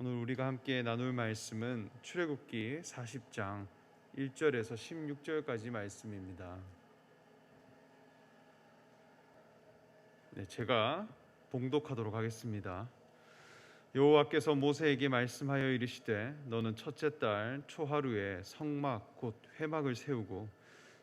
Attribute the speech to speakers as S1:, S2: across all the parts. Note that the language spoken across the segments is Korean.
S1: 오늘 우리가 함께 나눌 말씀은 출애굽기 40장 1절에서 16절까지 말씀입니다. 제가 봉독하도록 하겠습니다. 여호와께서 모세에게 말씀하여 이르시되 너는 첫째 달 초하루에 성막 곧 회막을 세우고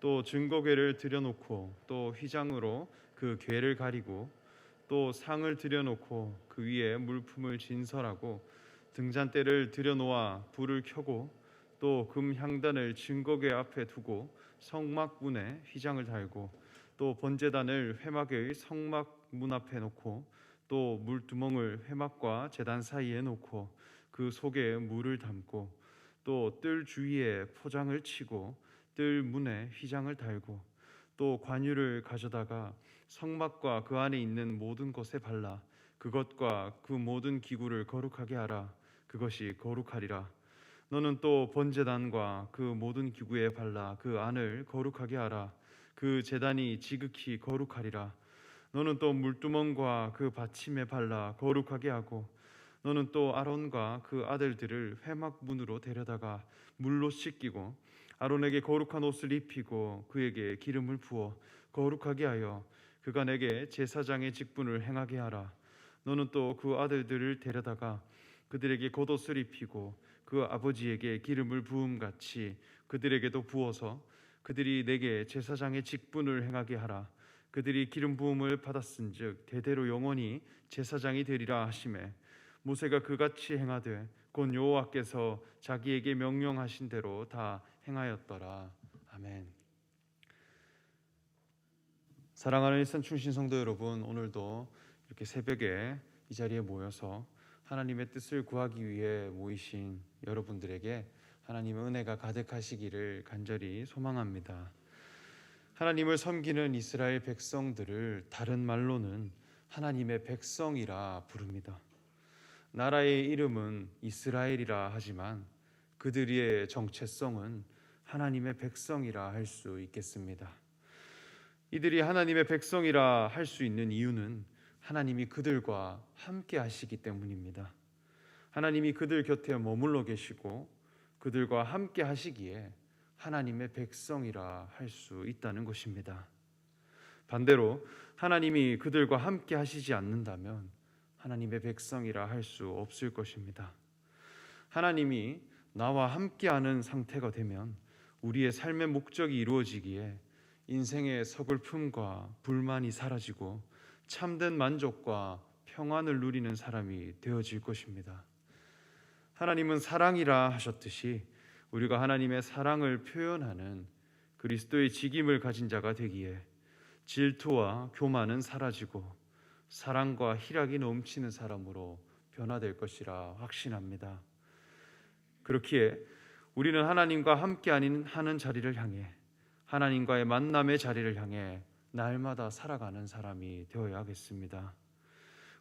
S1: 또 증거궤를 들여놓고 또 휘장으로 그 궤를 가리고 또 상을 들여놓고 그 위에 물품을 진설하고 등잔대를 들여놓아 불을 켜고 또 금향단을 증거궤 앞에 두고 성막 문에 휘장을 달고 또 번제단을 회막의 성막 문 앞에 놓고 또 물두멍을 회막과 제단 사이에 놓고 그 속에 물을 담고 또 뜰 주위에 포장을 치고 뜰 문에 휘장을 달고 또 관유를 가져다가 성막과 그 안에 있는 모든 것에 발라 그것과 그 모든 기구를 거룩하게 하라. 그것이 거룩하리라. 너는 또 번제단과 그 모든 기구에 발라 그 안을 거룩하게 하라. 그 제단이 지극히 거룩하리라. 너는 또 물두멍과 그 받침에 발라 거룩하게 하고 너는 또 아론과 그 아들들을 회막 문으로 데려다가 물로 씻기고 아론에게 거룩한 옷을 입히고 그에게 기름을 부어 거룩하게 하여 그가 내게 제사장의 직분을 행하게 하라. 너는 또 그 아들들을 데려다가 그들에게 겉옷을 입히고 그 아버지에게 기름을 부음같이 그들에게도 부어서 그들이 내게 제사장의 직분을 행하게 하라. 그들이 기름 부음을 받았은즉 대대로 영원히 제사장이 되리라 하시매 모세가 그같이 행하되 곧 여호와께서 자기에게 명령하신 대로 다 행하였더라. 아멘. 사랑하는 일산 충신 성도 여러분, 오늘도 이렇게 새벽에 이 자리에 모여서 하나님의 뜻을 구하기 위해 모이신 여러분들에게 하나님의 은혜가 가득하시기를 간절히 소망합니다. 하나님을 섬기는 이스라엘 백성들을 다른 말로는 하나님의 백성이라 부릅니다. 나라의 이름은 이스라엘이라 하지만 그들의 정체성은 하나님의 백성이라 할 수 있겠습니다. 이들이 하나님의 백성이라 할 수 있는 이유는 하나님이 그들과 함께 하시기 때문입니다. 하나님이 그들 곁에 머물러 계시고 그들과 함께 하시기에 하나님의 백성이라 할 수 있다는 것입니다. 반대로 하나님이 그들과 함께 하시지 않는다면 하나님의 백성이라 할 수 없을 것입니다. 하나님이 나와 함께하는 상태가 되면 우리의 삶의 목적이 이루어지기에 인생의 서글픔과 불만이 사라지고 참된 만족과 평안을 누리는 사람이 되어질 것입니다. 하나님은 사랑이라 하셨듯이 우리가 하나님의 사랑을 표현하는 그리스도의 직임을 가진 자가 되기에 질투와 교만은 사라지고 사랑과 희락이 넘치는 사람으로 변화될 것이라 확신합니다. 그렇기에 우리는 하나님과 함께 하는 자리를 향해 하나님과의 만남의 자리를 향해 날마다 살아가는 사람이 되어야 하겠습니다.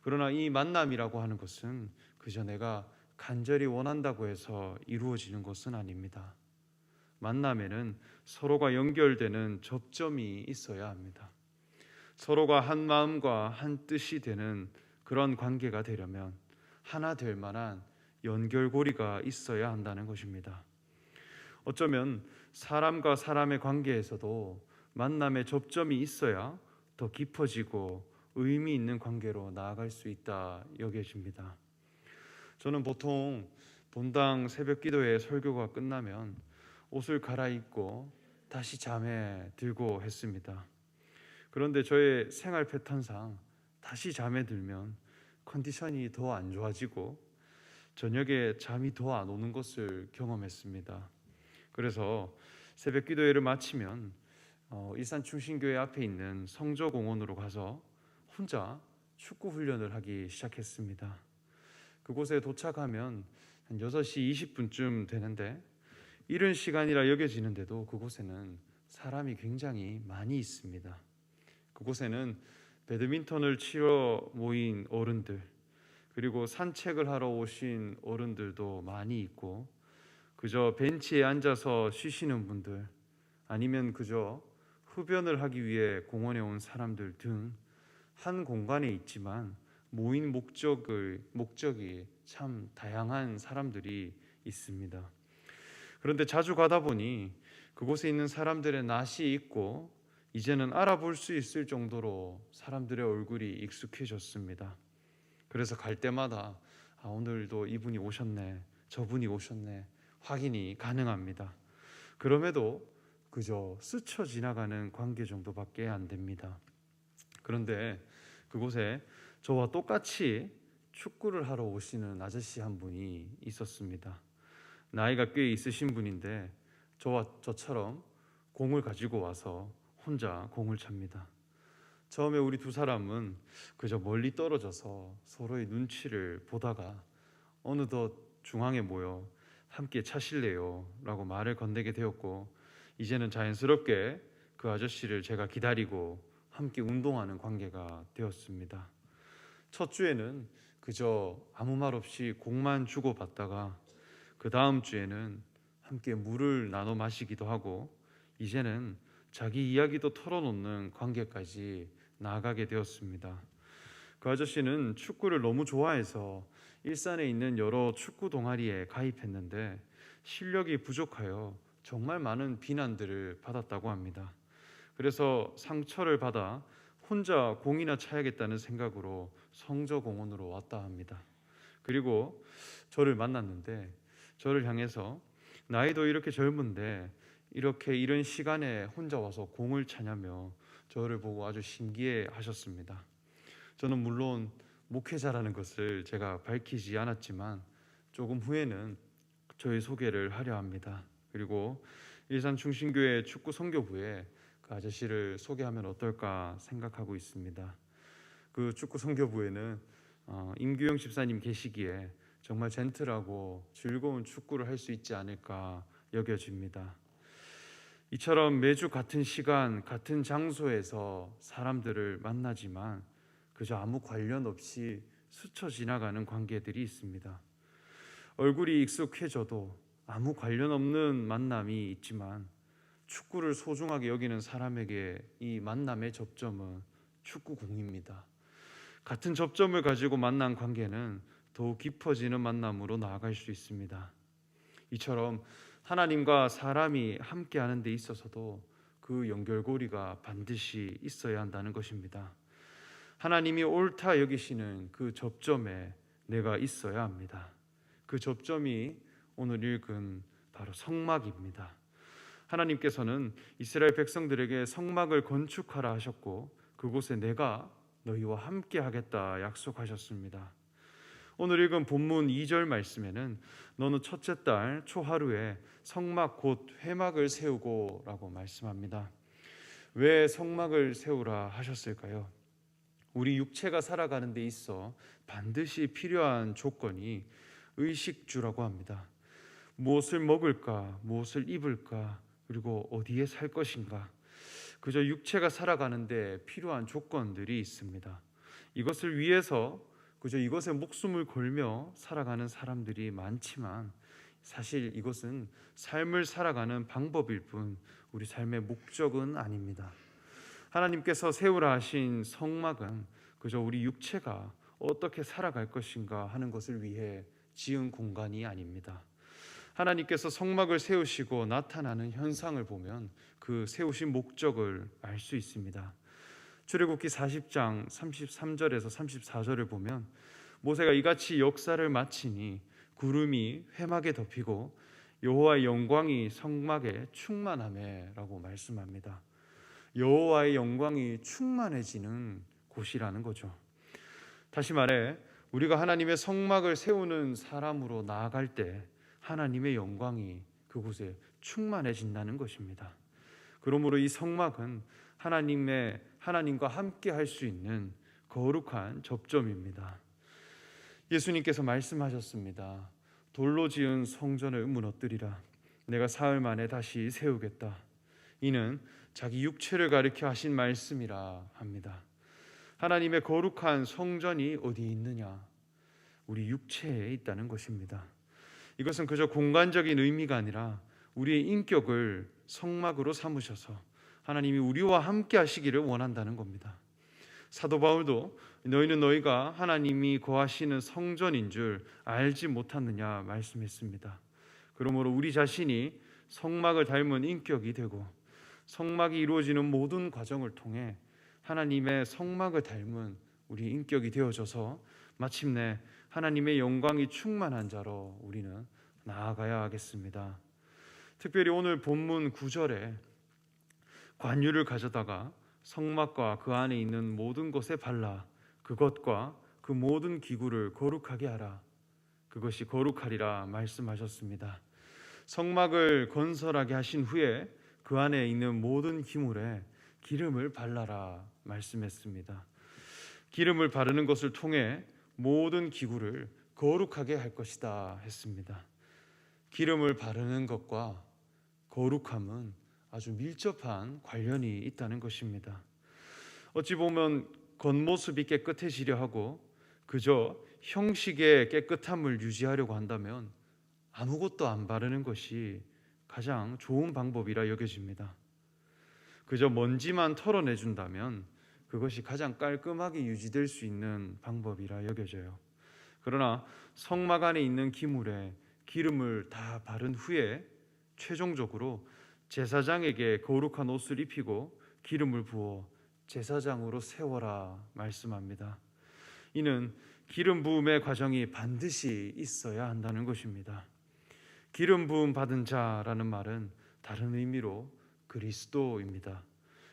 S1: 그러나 이 만남이라고 하는 것은 그저 내가 간절히 원한다고 해서 이루어지는 것은 아닙니다. 만남에는 서로가 연결되는 접점이 있어야 합니다. 서로가 한 마음과 한 뜻이 되는 그런 관계가 되려면 하나 될 만한 연결고리가 있어야 한다는 것입니다. 어쩌면 사람과 사람의 관계에서도 만남의 접점이 있어야 더 깊어지고 의미 있는 관계로 나아갈 수 있다 여겨집니다. 저는 보통 본당 새벽 기도회 설교가 끝나면 옷을 갈아입고 다시 잠에 들고 했습니다. 그런데 저의 생활 패턴상 다시 잠에 들면 컨디션이 더 안 좋아지고 저녁에 잠이 더 안 오는 것을 경험했습니다. 그래서 새벽 기도회를 마치면 일산 충신교회 앞에 있는 성저공원으로 가서 혼자 축구 훈련을 하기 시작했습니다. 그곳에 도착하면 한 6시 20분쯤 되는데 이른 시간이라 여겨지는데도 그곳에는 사람이 굉장히 많이 있습니다. 그곳에는 배드민턴을 치러 모인 어른들, 그리고 산책을 하러 오신 어른들도 많이 있고 그저 벤치에 앉아서 쉬시는 분들, 아니면 그저 흡연을 하기 위해 공원에 온 사람들 등 한 공간에 있지만 모인 목적이 참 다양한 사람들이 있습니다. 그런데 자주 가다 보니 그곳에 있는 사람들의 낯이 있고 이제는 알아볼 수 있을 정도로 사람들의 얼굴이 익숙해졌습니다. 그래서 갈 때마다 오늘도 이분이 오셨네, 저분이 오셨네 확인이 가능합니다. 그럼에도 그저 스쳐 지나가는 관계 정도밖에 안 됩니다. 그런데 그곳에 저와 똑같이 축구를 하러 오시는 아저씨 한 분이 있었습니다. 나이가 꽤 있으신 분인데 저와 저처럼 공을 가지고 와서 혼자 공을 찹니다. 처음에 우리 두 사람은 그저 멀리 떨어져서 서로의 눈치를 보다가 어느덧 중앙에 모여 함께 차실래요? 라고 말을 건네게 되었고, 이제는 자연스럽게 그 아저씨를 제가 기다리고 함께 운동하는 관계가 되었습니다. 첫 주에는 그저 아무 말 없이 공만 주고받다가 그 다음 주에는 함께 물을 나눠 마시기도 하고, 이제는 자기 이야기도 털어놓는 관계까지 나아가게 되었습니다. 그 아저씨는 축구를 너무 좋아해서 일산에 있는 여러 축구 동아리에 가입했는데 실력이 부족하여 정말 많은 비난들을 받았다고 합니다. 그래서 상처를 받아 혼자 공이나 차야겠다는 생각으로 성저공원으로 왔다 합니다. 그리고 저를 만났는데 저를 향해서 나이도 이렇게 젊은데 이렇게 이런 시간에 혼자 와서 공을 차냐며 저를 보고 아주 신기해 하셨습니다. 저는 물론 목회자라는 것을 제가 밝히지 않았지만 조금 후에는 저의 소개를 하려 합니다. 그리고 일산 충신교회 축구 선교부에 그 아저씨를 소개하면 어떨까 생각하고 있습니다. 그 축구 선교부에는 임규영 집사님 계시기에 정말 젠틀하고 즐거운 축구를 할 수 있지 않을까 여겨집니다. 이처럼 매주 같은 시간, 같은 장소에서 사람들을 만나지만 그저 아무 관련 없이 스쳐 지나가는 관계들이 있습니다. 얼굴이 익숙해져도 아무 관련 없는 만남이 있지만 축구를 소중하게 여기는 사람에게 이 만남의 접점은 축구공입니다. 같은 접점을 가지고 만난 관계는 더욱 깊어지는 만남으로 나아갈 수 있습니다. 이처럼 하나님과 사람이 함께하는 데 있어서도 그 연결고리가 반드시 있어야 한다는 것입니다. 하나님이 옳다 여기시는 그 접점에 내가 있어야 합니다. 그 접점이 오늘 읽은 바로 성막입니다. 하나님께서는 이스라엘 백성들에게 성막을 건축하라 하셨고 그곳에 내가 너희와 함께 하겠다 약속하셨습니다. 오늘 읽은 본문 2절 말씀에는 너는 첫째 달 초하루에 성막 곧 회막을 세우고 라고 말씀합니다. 왜 성막을 세우라 하셨을까요? 우리 육체가 살아가는 데 있어 반드시 필요한 조건이 의식주라고 합니다. 무엇을 먹을까, 무엇을 입을까, 그리고 어디에 살 것인가, 그저 육체가 살아가는 데 필요한 조건들이 있습니다. 이것을 위해서 그저 이것에 목숨을 걸며 살아가는 사람들이 많지만 사실 이것은 삶을 살아가는 방법일 뿐 우리 삶의 목적은 아닙니다. 하나님께서 세우라 하신 성막은 그저 우리 육체가 어떻게 살아갈 것인가 하는 것을 위해 지은 공간이 아닙니다. 하나님께서 성막을 세우시고 나타나는 현상을 보면 그 세우신 목적을 알 수 있습니다. 출애굽기 40장 33절에서 34절을 보면 모세가 이같이 역사를 마치니 구름이 회막에 덮이고 여호와의 영광이 성막에 충만하매라고 말씀합니다. 여호와의 영광이 충만해지는 곳이라는 거죠. 다시 말해 우리가 하나님의 성막을 세우는 사람으로 나아갈 때 하나님의 영광이 그곳에 충만해진다는 것입니다. 그러므로 이 성막은 하나님과 함께 할 수 있는 거룩한 접점입니다. 예수님께서 말씀하셨습니다. 돌로 지은 성전을 무너뜨리라. 내가 사흘 만에 다시 세우겠다. 이는 자기 육체를 가리켜 하신 말씀이라 합니다. 하나님의 거룩한 성전이 어디 있느냐? 우리 육체에 있다는 것입니다. 이것은 그저 공간적인 의미가 아니라 우리의 인격을 성막으로 삼으셔서 하나님이 우리와 함께 하시기를 원한다는 겁니다. 사도 바울도 너희는 너희가 하나님이 거하시는 성전인 줄 알지 못하느냐 말씀했습니다. 그러므로 우리 자신이 성막을 닮은 인격이 되고 성막이 이루어지는 모든 과정을 통해 하나님의 성막을 닮은 우리 인격이 되어져서 마침내 하나님의 영광이 충만한 자로 우리는 나아가야 하겠습니다. 특별히 오늘 본문 9절에 관유를 가져다가 성막과 그 안에 있는 모든 것에 발라 그것과 그 모든 기구를 거룩하게 하라. 그것이 거룩하리라 말씀하셨습니다. 성막을 건설하게 하신 후에 그 안에 있는 모든 기물에 기름을 발라라 말씀했습니다. 기름을 바르는 것을 통해 모든 기구를 거룩하게 할 것이다 했습니다. 기름을 바르는 것과 거룩함은 아주 밀접한 관련이 있다는 것입니다. 어찌 보면 겉모습이 깨끗해지려 하고 그저 형식의 깨끗함을 유지하려고 한다면 아무것도 안 바르는 것이 가장 좋은 방법이라 여겨집니다. 그저 먼지만 털어내준다면 그것이 가장 깔끔하게 유지될 수 있는 방법이라 여겨져요. 그러나 성막 안에 있는 기물에 기름을 다 바른 후에 최종적으로 제사장에게 거룩한 옷을 입히고 기름을 부어 제사장으로 세워라 말씀합니다. 이는 기름 부음의 과정이 반드시 있어야 한다는 것입니다. 기름 부음 받은 자라는 말은 다른 의미로 그리스도입니다.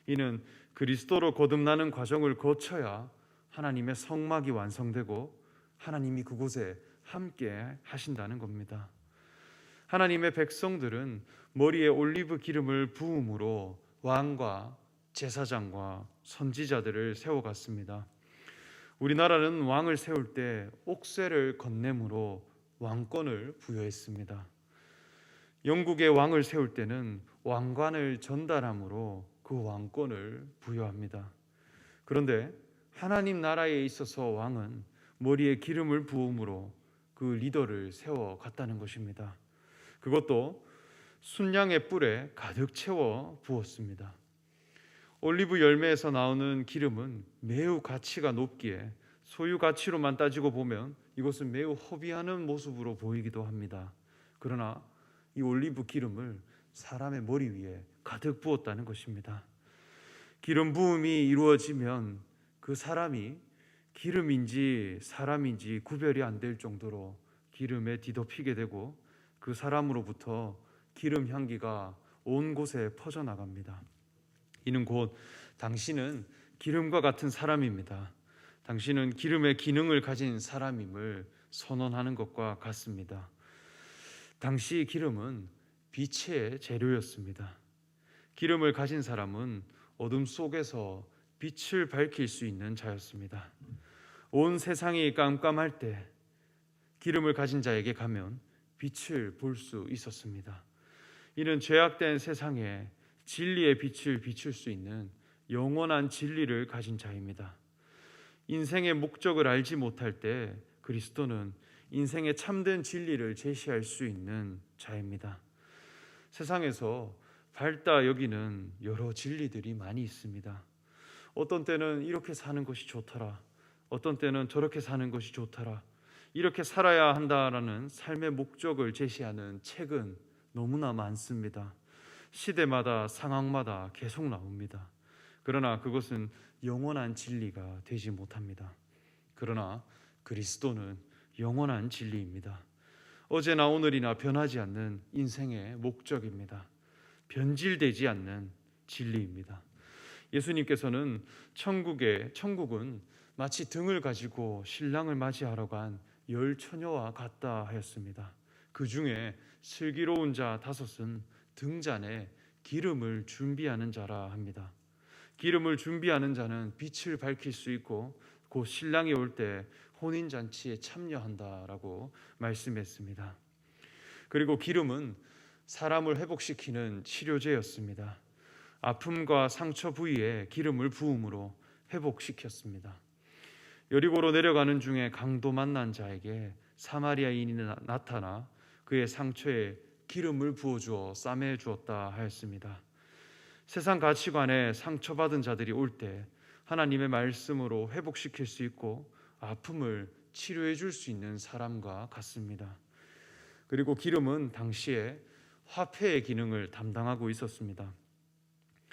S1: 이는 그리스도로 거듭나는 과정을 거쳐야 하나님의 성막이 완성되고 하나님이 그곳에 함께 하신다는 겁니다. 하나님의 백성들은 머리에 올리브 기름을 부음으로 왕과 제사장과 선지자들을 세워갔습니다. 우리나라는 왕을 세울 때 옥새를 건네므로 왕권을 부여했습니다. 영국의 왕을 세울 때는 왕관을 전달함으로 그 왕권을 부여합니다. 그런데 하나님 나라에 있어서 왕은 머리에 기름을 부음으로 그 리더를 세워갔다는 것입니다. 그것도 순양의 뿔에 가득 채워 부었습니다. 올리브 열매에서 나오는 기름은 매우 가치가 높기에 소유 가치로만 따지고 보면 이것은 매우 허비하는 모습으로 보이기도 합니다. 그러나 이 올리브 기름을 사람의 머리 위에 가득 부었다는 것입니다. 기름 부음이 이루어지면 그 사람이 기름인지 사람인지 구별이 안 될 정도로 기름에 뒤덮이게 되고 그 사람으로부터 기름 향기가 온 곳에 퍼져나갑니다. 이는 곧 당신은 기름과 같은 사람입니다. 당신은 기름의 기능을 가진 사람임을 선언하는 것과 같습니다. 당시 기름은 빛의 재료였습니다. 기름을 가진 사람은 어둠 속에서 빛을 밝힐 수 있는 자였습니다. 온 세상이 깜깜할 때 기름을 가진 자에게 가면 빛을 볼 수 있었습니다. 이는 죄악된 세상에 진리의 빛을 비출 수 있는 영원한 진리를 가진 자입니다. 인생의 목적을 알지 못할 때 그리스도는 인생의 참된 진리를 제시할 수 있는 자입니다. 세상에서 밝다 여기는 여러 진리들이 많이 있습니다. 어떤 때는 이렇게 사는 것이 좋더라, 어떤 때는 저렇게 사는 것이 좋더라, 이렇게 살아야 한다라는 삶의 목적을 제시하는 책은 너무나 많습니다. 시대마다 상황마다 계속 나옵니다. 그러나 그것은 영원한 진리가 되지 못합니다. 그러나 그리스도는 영원한 진리입니다. 어제나 오늘이나 변하지 않는 인생의 목적입니다. 변질되지 않는 진리입니다. 예수님께서는 천국은 마치 등을 가지고 신랑을 맞이하러 간 열 처녀와 같다 하였습니다. 그 중에 슬기로운 자 5은 등잔에 기름을 준비하는 자라 합니다. 기름을 준비하는 자는 빛을 밝힐 수 있고 곧 신랑이 올 때 혼인잔치에 참여한다라고 말씀했습니다. 그리고 기름은 사람을 회복시키는 치료제였습니다. 아픔과 상처 부위에 기름을 부음으로 회복시켰습니다. 여리고로 내려가는 중에 강도 만난 자에게 사마리아인이 나타나 그의 상처에 기름을 부어주어 싸매 주었다 하였습니다. 세상 가치관에 상처받은 자들이 올 때 하나님의 말씀으로 회복시킬 수 있고 아픔을 치료해 줄 수 있는 사람과 같습니다. 그리고 기름은 당시에 화폐의 기능을 담당하고 있었습니다.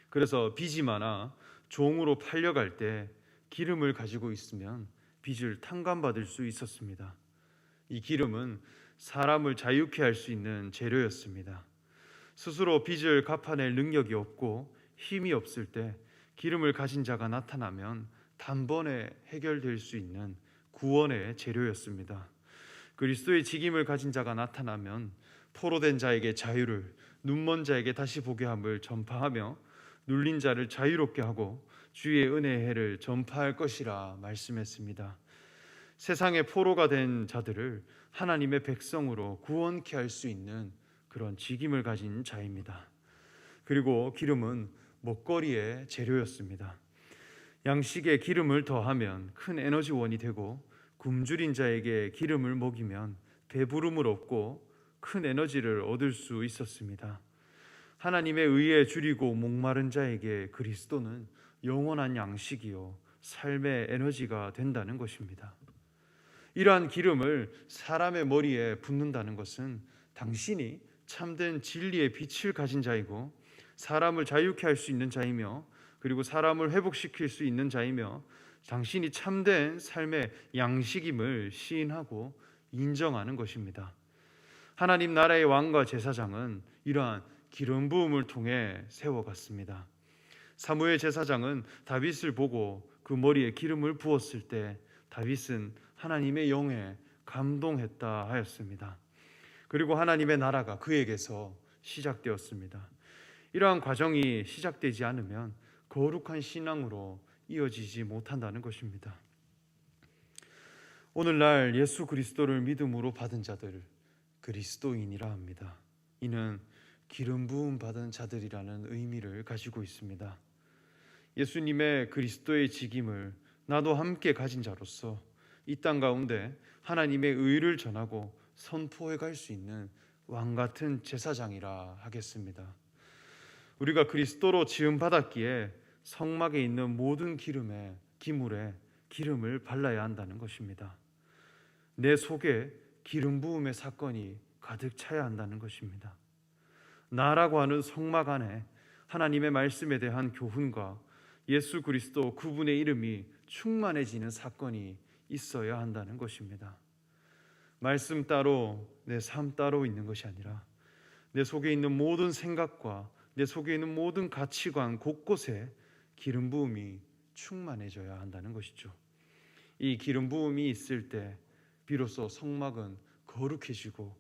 S1: 그래서 빚이 많아 종으로 팔려갈 때 기름을 가지고 있으면 빚을 탕감받을 수 있었습니다. 이 기름은 사람을 자유케 할 수 있는 재료였습니다. 스스로 빚을 갚아낼 능력이 없고 힘이 없을 때 기름을 가진 자가 나타나면 단번에 해결될 수 있는 구원의 재료였습니다. 그리스도의 직임을 가진 자가 나타나면 포로된 자에게 자유를, 눈먼 자에게 다시 보게 함을 전파하며 눌린 자를 자유롭게 하고 주의 은혜의 해를 전파할 것이라 말씀했습니다. 세상의 포로가 된 자들을 하나님의 백성으로 구원케 할 수 있는 그런 직임을 가진 자입니다. 그리고 기름은 먹거리의 재료였습니다. 양식에 기름을 더하면 큰 에너지원이 되고 굶주린 자에게 기름을 먹이면 배부름을 얻고 큰 에너지를 얻을 수 있었습니다. 하나님의 의에 줄이고 목마른 자에게 그리스도는 영원한 양식이요 삶의 에너지가 된다는 것입니다. 이러한 기름을 사람의 머리에 붓는다는 것은 당신이 참된 진리의 빛을 가진 자이고 사람을 자유케 할 수 있는 자이며 그리고 사람을 회복시킬 수 있는 자이며 당신이 참된 삶의 양식임을 시인하고 인정하는 것입니다. 하나님 나라의 왕과 제사장은 이러한 기름 부음을 통해 세워갔습니다. 사무엘 제사장은 다윗을 보고 그 머리에 기름을 부었을 때 다윗은 하나님의 영에 감동했다 하였습니다. 그리고 하나님의 나라가 그에게서 시작되었습니다. 이러한 과정이 시작되지 않으면 거룩한 신앙으로 이어지지 못한다는 것입니다. 오늘날 예수 그리스도를 믿음으로 받은 자들을 그리스도인이라 합니다. 이는 기름 부음 받은 자들이라는 의미를 가지고 있습니다. 예수님의 그리스도의 직임을 나도 함께 가진 자로서 이 땅 가운데 하나님의 의를 전하고 선포해 갈 수 있는 왕 같은 제사장이라 하겠습니다. 우리가 그리스도로 지음 받았기에 성막에 있는 모든 기물에 기름을 발라야 한다는 것입니다. 내 속에 기름 부음의 사건이 가득 차야 한다는 것입니다. 나라고 하는 성막 안에 하나님의 말씀에 대한 교훈과 예수 그리스도 그분의 이름이 충만해지는 사건이 있어야 한다는 것입니다. 말씀 따로 내 삶 따로 있는 것이 아니라 내 속에 있는 모든 생각과 내 속에 있는 모든 가치관 곳곳에 기름 부음이 충만해져야 한다는 것이죠. 이 기름 부음이 있을 때 비로소 성막은 거룩해지고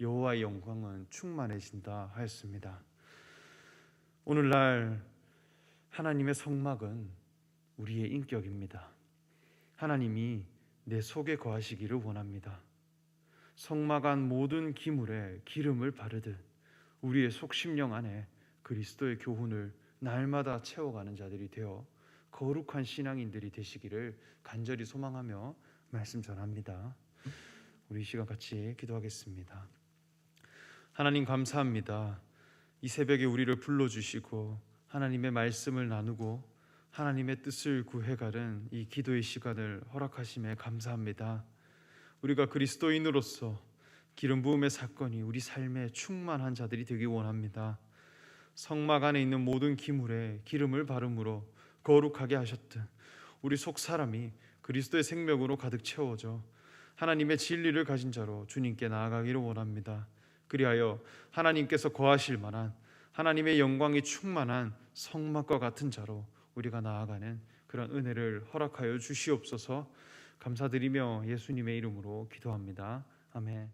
S1: 여호와의 영광은 충만해진다 하였습니다. 오늘날 하나님의 성막은 우리의 인격입니다. 하나님이 내 속에 거하시기를 원합니다. 성막 안 모든 기물에 기름을 바르듯 우리의 속심령 안에 그리스도의 교훈을 날마다 채워가는 자들이 되어 거룩한 신앙인들이 되시기를 간절히 소망하며 말씀 전합니다. 우리 이 시간 같이 기도하겠습니다. 하나님 감사합니다. 이 새벽에 우리를 불러주시고 하나님의 말씀을 나누고 하나님의 뜻을 구해가는 이 기도의 시간을 허락하심에 감사합니다. 우리가 그리스도인으로서 기름 부음의 사건이 우리 삶에 충만한 자들이 되기 원합니다. 성막 안에 있는 모든 기물에 기름을 바름으로 거룩하게 하셨듯 우리 속 사람이 그리스도의 생명으로 가득 채워져 하나님의 진리를 가진 자로 주님께 나아가기를 원합니다. 그리하여 하나님께서 거하실 만한 하나님의 영광이 충만한 성막과 같은 자로 우리가 나아가는 그런 은혜를 허락하여 주시옵소서. 감사드리며 예수님의 이름으로 기도합니다. 아멘.